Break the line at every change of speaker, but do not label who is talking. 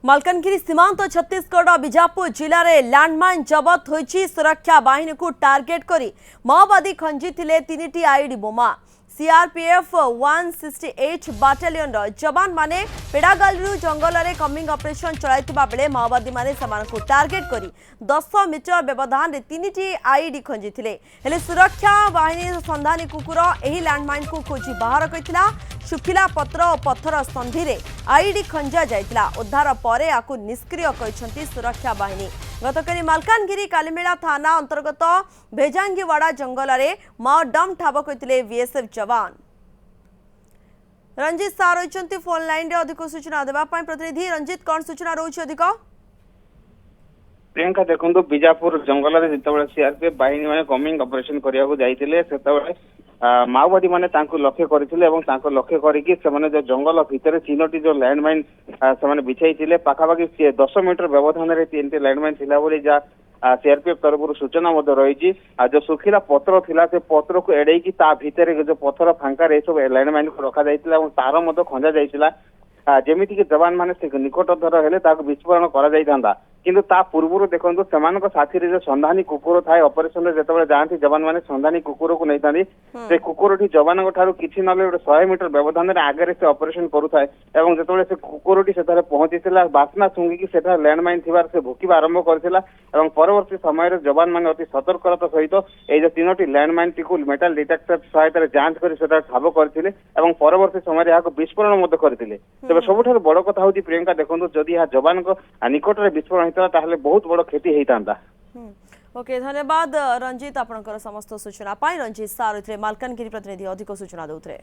मालकानगिरी सीमांत छत्तीसगढ़ बीजापुर जिले में लैंडमाइन जबत होईछि। सुरक्षा बाहिनी को टार्गेट करी माओवादी खंजिथिले 3टी आईडी बोमा। सीआरपीएफ 168 बाटालियन जवान माने पेड़ागालू जंगल में कमिंग ऑपरेशन चलाइथिबा बेले माओवादी माने समानकु टार्गेट करी 10 मीटर व्यवधान रे 3टी आईडी खंजिथिले। हेले सुरक्षा बाहिनी संधानी कुकुर एही लैंडमाइन को खोजी बाहर कइथिला। शुखिला पत्र और पत्थर संधि रे आईडी खंजा जाइतिला। उद्धार परे आकु निष्क्रिय कइसंती सुरक्षा बाहिनी। गतकाली मालकानगिरी कालीमेला थाना अंतर्गत भेजांगीवाड़ा जंगल में माओ डम ठाब करथिले बीएसएफ जवान। रंजित सार रहिसंती फोन लाइन रे अधिक सूचना देबा पई। प्रतिनिधि रंजित, कौन सूचना रहउछि अधिक?
प्रियंका देखो बीजापुर जंगल में जिते सीआरपीएफ बाहिनी मैंने कमिंग ऑपरेशन करने जाते माओवादी मैंने लक्ष्य करते लक्ष्य करके जो जंगल भितर 3टी जो लैंडमाइन से बिछाई पाखापाखि 10 मीटर व्यवधान में 3टी लैंडमाइन थिला बोली जा सीआरपीएफ तरफ सूचना रही। जो सुखिला पत्र थिला से पत्र को एड़े भितर जो पत्थर फांका सब लैंडमाइन को रखा जाइतिला और तार खंजा जाइतिला। जेमिति कि जवान माने निकटधर हेले विस्फोरण करा जाई थांदा। किंतु ता पूर्व देखो साथी जो संधानी कुकुर थाए ऑपरेशन जो जाती जवान मैंने संधानी कुकुर को नहीं था से कुकुरटी जवान किसी ना 100 मीटर व्यवधान में आगे से ऑपरेशन करुए जो से कुकुरटी से पहुंची बास्ना शुंगिकी लैंडमाइन थी से भुकवा आरंभ करथिला। परवर्ती समय जवान मैंने अति सतर्कता सहित ये 3टी लैंडमाइन टी मेटाल डिटेक्टर सहायता जांच कर ठाब करथिले परवर्ती समय यहाँ विस्फोरण करथिले। तेज सबुठ बड़ कथा हूँ प्रियंका देखो जदि यहाँ जवान निकट में विस्फोरण होता ताहले बहुत बड़ क्षति होता।
ओके, धन्यवाद रंजित आपनकर समस्त सूचना पाई। रंजित सार मालकानगिरी प्रतिनिधि अधिक सूचना दौरे।